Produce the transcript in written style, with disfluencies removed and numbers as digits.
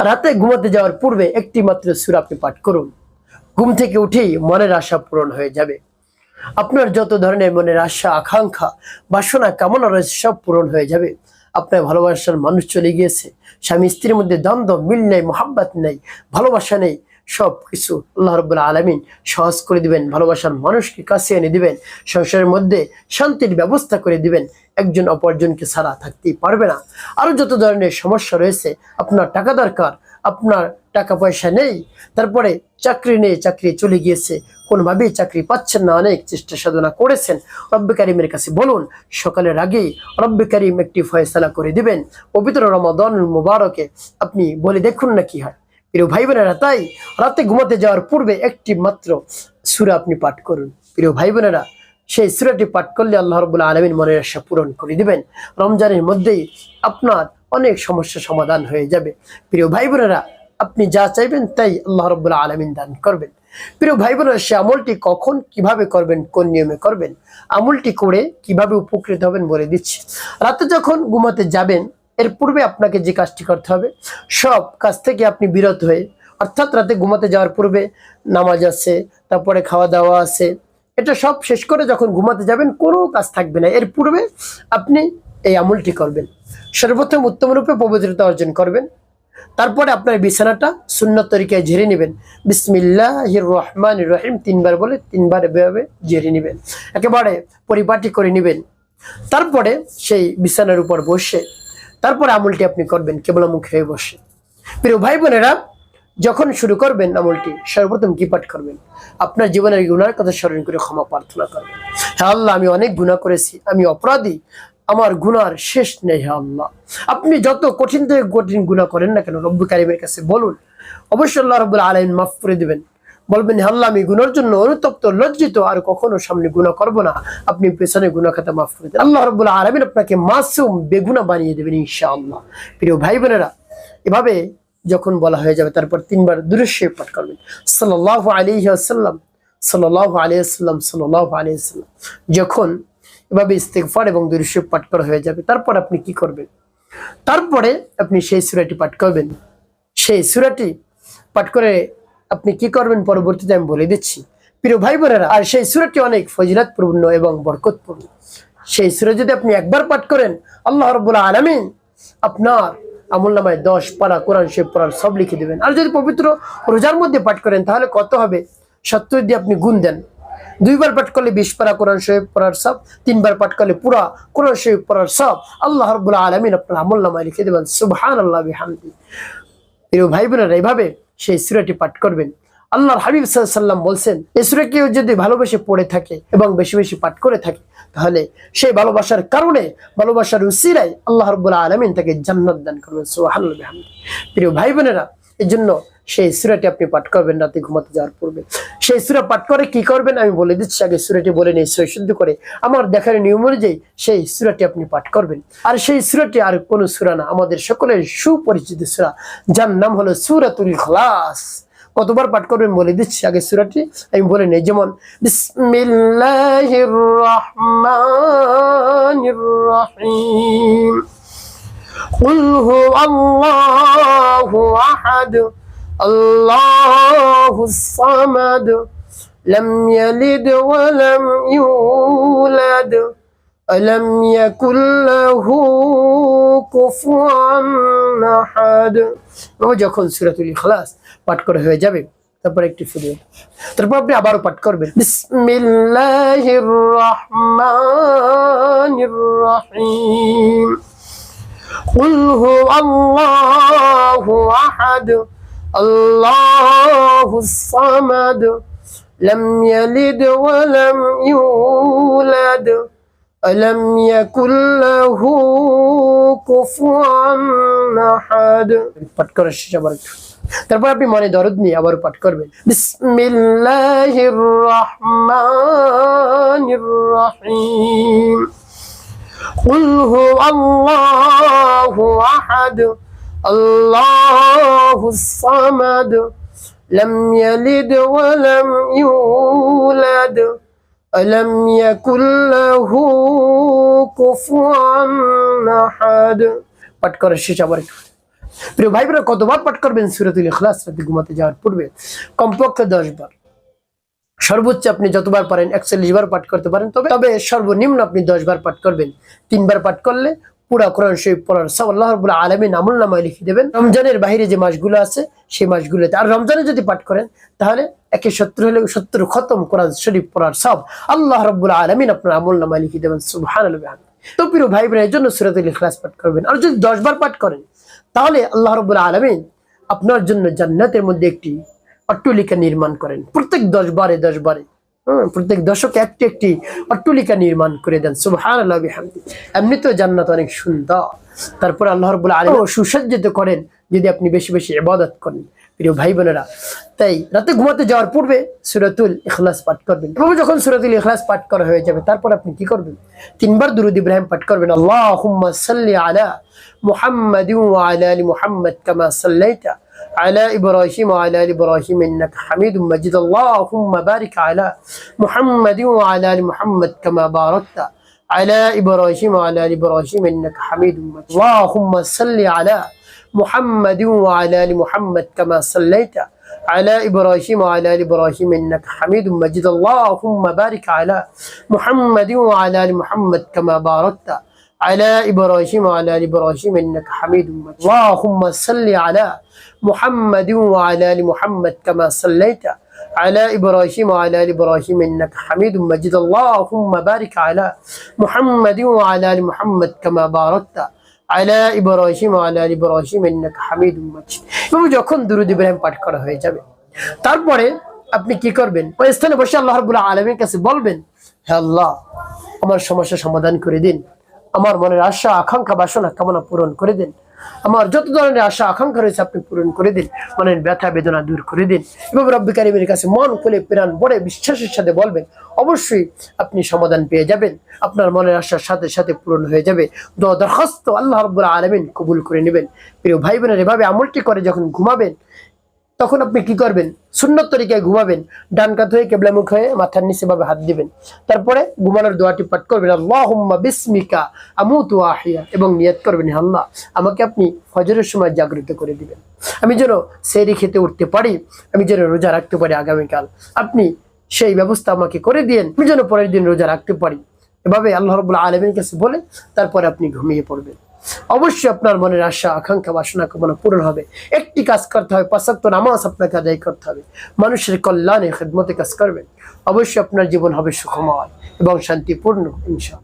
রাতে ঘুমাতে যাওয়ার পূর্বে একটি মাত্র সূরা আপনি পাঠ করুন। ঘুম থেকে উঠেই মনের আশা পূরণ হয়ে যাবে। আপনার যত ধরনের মনের আশা, আকাঙ্ক্ষা, বাসনা, কামনা রয়েছে সব পূরণ হয়ে যাবে। আপনার ভালোবাসার মানুষ চলে গিয়েছে, স্বামী স্ত্রীর মধ্যে দ্বন্দ্ব, মিল নেই, মোহাব্বত নেই, ভালোবাসা নেই, সব কিছু আল্লাহ রাব্বুল আলামিন সহজ করে দিবেন। ভালোবাসার মানুষকে কাছে এনে দিবেন। সংসারের মধ্যে শান্তির ব্যবস্থা করে দিবেন। একজন অপরজনকে ছাড়া থাকতেই পারবে না। আরো যত ধরনের সমস্যা রয়েছে, আপনার টাকা দরকার, আপনার টাকা পয়সা নেই, তারপরে চাকরি নেই, চাকরি চলে গিয়েছে, কোনোভাবেই চাকরি পাচ্ছেন না, অনেক চেষ্টা সাধনা করেছেন, রব্বে কারিমের কাছে বলুন। সকালের আগেই রব্বে কারিম একটি ফয়সালা করে দিবেন। পবিত্র রমাদানুল মুবারকে আপনি বলে দেখুন না কি হয়। প্রিয় ভাই বোনেরা, তাই রাতে ঘুমাতে যাওয়ার পূর্বে একটি মাত্র সূরা আপনি পাঠ করুন। প্রিয় ভাই বোনেরা, সেই সূরাটি পাঠ করলে আল্লাহ রাব্বুল আলামিন মনের আশা পূরণ করে দিবেন। রমজানের মধ্যেই আপনার অনেক সমস্যা সমাধান হয়ে যাবে। প্রিয় ভাই বোনেরা, আপনি যা চাইবেন তাই আল্লাহ রাব্বুল আলামিন দান করবেন। প্রিয় ভাই বোনেরা, সে আমলটি কখন কিভাবে করবেন, কোন নিয়মে করবেন, আমলটি করে কিভাবে উপকৃত হবেন বলে দিচ্ছি। রাতে যখন ঘুমাতে যাবেন, এর পূর্বে আপনাকে যে কাজটি করতে হবে, সব কাজ থেকে আপনি বিরত হয়ে, অর্থাৎ রাতে ঘুমাতে যাওয়ার পূর্বে নামাজ আছে, তারপরে খাওয়া দাওয়া আছে, এটা সব শেষ করে যখন ঘুমাতে যাবেন কোনো কাজ থাকবে না। এর পূর্বে আপনি এই আমলটি করবেন। সর্বপ্রথম উত্তম রূপে পবিত্রতা অর্জন করবেন। তারপরে আপনার বিছানাটা সুন্নত তরিকায় ঝেড়ে নেবেন। বিসমিল্লাহির রহমানির রহিম তিনবার বলে তিনবার এভাবে ঝেড়ে নেবেন, একেবারে পরিপাটি করে নেবেন। তারপরে সেই বিছানার উপর বসে তারপরে আমলটি আপনি করবেন কেবল মুখে বসে। প্রিয় ভাই বোনেরা, যখন শুরু করবেন আমলটি, সর্বপ্রথম কি পাঠ করবেন? আপনার জীবনের গুনার কথা স্মরণ করে ক্ষমা প্রার্থনা করবেন। হ্যাঁ আল্লাহ, আমি অনেক গুনাহ করেছি, আমি অপরাধী, আমার গুনার শেষ নেই। হ্যাঁ আল্লাহ, আপনি যত কঠিন থেকে কঠিন গুনাহ করেন না কেন, রব্বুল কারীমের কাছে বলুন, অবশ্যই আল্লাহ রাব্বুল আলামিন মাফ করে দিবেন। বলবেন, হ্যাঁ আল্লাহ, আমি গুনার জন্য অনুতপ্ত, লজ্জিত, আর কখনো সামনে গুনাহ করব না। আপনি পেছনে গুনাহ খাতা মাফ করে দেন। আল্লাহ রাব্বুল আলামিন আপনাকে মাসুম, বেগুনাহ বানিয়ে দেবেন ইনশাআল্লাহ। প্রিয় ভাই বোনেরা, এভাবে যখন বলা হয়ে যাবে, তারপর তিনবার দুরূদ শরীফ পাঠ করবেন। সাল্লাল্লাহু আলাইহি ওয়াসাল্লাম, সাল্লাল্লাহু আলাইহি ওয়াসাল্লাম, সাল্লাল্লাহু আলাইহি ওয়াসাল্লাম। যখন এভাবে ইস্তিগফার এবং দুরূদ শরীফ পাঠ করা হয়ে যাবে, তারপর আপনি কি করবেন? তারপরে আপনি সেই সূরাটি পাঠ করবেন। সেই সূরাটি পাঠ করে আপনি কি করবেন পরবর্তীতে আমি বলে দিচ্ছি। প্রিয় ভাই বোনেরা, আর সেই সূরাটি অনেক ফজিলতপূর্ণ এবং বরকতপূর্ণ। সেই সূরা যদি আপনি একবার পাঠ করেন, আল্লাহ রাব্বুল আলামিন আপনার আমলনামায় 10 পারা কোরআন শরীফ পড়ার সব লিখে দেবেন। আর যদি পবিত্র রোজার মধ্যে পাঠ করেন, তাহলে কত হবে? 70 দিয়ে আপনি গুণ দেন। 2 বার পাঠ করলে 20 পারা কোরআন শরীফ পড়ার সব, 3 বার পাঠ করলে পুরা কোরআন শরীফ পড়ার সব আল্লাহ রাব্বুল আলামিন আপনার আমলনামায় লিখে দেবেন। সুবহানাল্লাহ বিহামদি। প্রিয় ভাই বোনেরা, এইভাবে সেই সূরাটি পাঠ করবেন। আল্লাহর হাবিব সাল্লাল্লাহু আলাইহি ওয়াসাল্লাম বলছেন, এই সূরা কেউ যদি ভালোবেসে পড়ে থাকে এবং বেশি বেশি পাঠ করে থাকে, তাহলে সেই ভালোবাসার কারণে, ভালোবাসার উসিলায় আল্লাহ রাব্বুল আলামিন তাকে জান্নাত দান করবেন। সুবহানাল্লাহ বিহামদি। প্রিয় ভাই বোনেরা, এজন্য সেই সূরাটি আপনি পাঠ করবেন রাতে ঘুমাতে যাওয়ার পূর্বে। সেই সূরা পাঠ করে কি করবেন আমি বলে দিচ্ছি। আগে সূরাটি বলে নেই সহিশুদ্ধ করে, আমার দেখার নিয়ম অনুযায়ী সেই সূরাটি আপনি পাঠ করবেন। আর সেই সূরাটি আর কোনো সূরা না, আমাদের সকলের সুপরিচিত সূরা, যার নাম হলো সূরাতুল ইখলাস। কতবার পাঠ করবেন বলে দিচ্ছি। আগে সূরাটি আমি বলে নেই, যেমন বিসমিল্লাহির রহমানির রহিম, কুল হুয়াল্লাহু আহাদ, আল্লাহুস সামাদ, লাম ইয়ালিদ ওয়া লাম ইউলাদ, আলাম ইয়াকুল লাহু কুফুয়ান আহাদ। যখন সূরাতুল ইখলাস পাঠ করা হয়ে যাবে, তারপর একটি ফুরিয়ে, তারপর আপনি আবারও পাঠ করবেন বিসমিল্লাহির রহমানির রহিম, কুল হুয়াল্লাহু আহাদ, আল্লাহুস সামাদ, লাম ইয়ালিদ ওয়া লাম ইউলাদ, আলাম ইয়াকুল লাহু কুফুয়ান আহাদ। পাঠ করার শেষ আবার তারপর আপনি মনে দরদ নিয়ে আবার পাঠ করবেন বিসমিল্লাহির রহমানির রহিম, কুল হুয়াল্লাহু আহাদ, আল্লাহুস সামাদ, লাম ইয়ালিদ ওয়া লাম ইউলাদ, আলাম ইয়াকুল লাহু কুফুয়ান আহাদ। পাঠ করার শেষ আবার প্রিয় ভাই বোনেরা, কতবার পাঠ করবেন সূরাতুল ইখলাস রাতে ঘুমাতে যাওয়ার পূর্বে? কমপক্ষে 10 বার। সর্বোচ্চ আপনি যতবার পারেন 41 বার পাঠ করতে পারেন, তবে সর্বনিম্ন আপনি 10 বার পাঠ করবেন। 3 বার পাঠ করলে পুরা কোরআন শরীফ পড়ার সব আল্লাহ রাব্বুল আলামিন আমলনামায় লিখে দেবেন। রমজানের বাইরে যে মাসগুলো আছে সেই মাসগুলোতে, আর রমজানে যদি পাঠ করেন তাহলে 170 হলে 70 খতম কোরআন শরীফ পড়ার সব আল্লাহ রাব্বুল আলামিন আপনার আমলনামায় লিখে দেবেন। সুবহানাল্লাহ। তো প্রিয় ভাই বোনেরা, এর জন্য সূরাতুল ইখলাস পাঠ করবেন। আর যদি 10 বার পাঠ করেন তাহলে আল্লাহ রাব্বুল আলামিন আপনার জন্য জান্নাতের মধ্যে একটি অট্টালিকা নির্মাণ করেন। প্রত্যেক 10 বারে প্রত্যেক দশকে একটি একটি অট্টালিকা নির্মাণ করে দেন। সুবহানাল্লাহ বিহামদি। এমনিতেও জান্নাত অনেক সুন্দর, তারপর আল্লাহ রাব্বুল আলামিন সুসজ্জিত করেন যদি আপনি বেশি বেশি ইবাদত করেন। প্রিয় ভাই বোনেরা, তাই রাতে ঘুমাতে যাওয়ার পূর্বে সূরাতুল ইখলাস পাঠ করবেন। এভাবে যখন সূরাতুল ইখলাস পাঠ করা হয়ে যাবে, তারপর আপনি কি করবেন? 3 বার দুরূদ ইব্রাহিম পাঠ করবেন। আল্লাহুম্মা সাল্লি আলা মুহাম্মাদিন ওয়া আলা আলি মুহাম্মাদ কামা সাল্লাইতা على إبراهيم وعلى آل إبراهيم إنك حميد مجيد اللهم بارك على محمد وعلى آل محمد كما باركت على إبراهيم وعلى آل إبراهيم إنك حميد مجيد اللهم صل على محمد وعلى آل محمد كما صليت على إبراهيم وعلى آل إبراهيم إنك حميد مجيد اللهم بارك على محمد وعلى آل محمد كما باركت على إبراهيم وعلى آل إبراهيم إنك حميد مجيد اللهم صل على محمد وعلى آل محمد كما صليت على إبراهيم وعلى آل إبراهيم إنك حميد مجيد اللهم بارك على محمد وعلى آل محمد كما باركت على إبراهيم وعلى آل إبراهيم إنك حميد مجيد। এবং যখন দুরূদ ইব্রাহিম পাঠ করা হয়ে যাবে, তারপরে আপনি কি করবেন? ওই স্থানে বসে আল্লাহ রাব্বুল আলামিনের কাছে বলবেন, হে আল্লাহ, আমার সমস্যা সমাধান করে দিন, আমার মনের আশা আকাঙ্ক্ষা বাসনা কামনা পূরণ করে দিন, আমার যত ধরনের আশা আকাঙ্ক্ষা রয়েছে আপনি পূরণ করে দিন, মনের ব্যথা বেদনা দূর করে দিন। এবং রব্বুল কারীমের কাছে মন খুলে প্রাণ ভরে বিশ্বাসের সাথে বলবেন, অবশ্যই আপনি সমাধান পেয়ে যাবেন, আপনার মনের আশার সাথে সাথে পূরণ হয়ে যাবে। দোয়া দরখাস্ত আল্লাহ রাব্বুল আলামিন কবুল করে নেবেন। প্রিয় ভাই বোনেরা, এভাবে আমলটি করে যখন ঘুমাবেন, তখন আপনি কি করবেন? সুন্নত তরিকায় ঘুমাবেন। ডান কাত হয়ে কিবলা মুখ হয়ে মাথার নিচে ভাবে হাত দিবেন। তারপরে ঘুমানোর দোয়াটি পাঠ করবেন, আল্লাহুম্মা বিসমিকা আমুতু ওয়া আহইয়া, এবং নিয়ত করবেন, হে আল্লাহ, আমাকে আপনি ফজরের সময় জাগ্রত করে দিবেন, আমি যেন সেহরি খেতে উঠতে পারি, আমি যেন রোজা রাখতে পারি আগামীকাল, আপনি সেই ব্যবস্থা আমাকে করে দিয়েন, আমি যেন পরের দিন রোজা রাখতে পারি। এভাবে আল্লাহ রাব্বুল আলামিনের কাছে বলে তারপরে আপনি ঘুমিয়ে পড়বেন। অবশ্যই আপনার মনের আশা আকাঙ্ক্ষা বাসনা কামনা পূরণ হবে। একটি কাজ করতে হবে, 5 ওয়াক্ত নামাজ আপনাকে আদায় করতে হবে, মানুষের কল্যাণে খিদমতে কাজ করবেন। অবশ্যই আপনার জীবন হবে সুখময় এবং শান্তিপূর্ণ ইনশাআল্লাহ।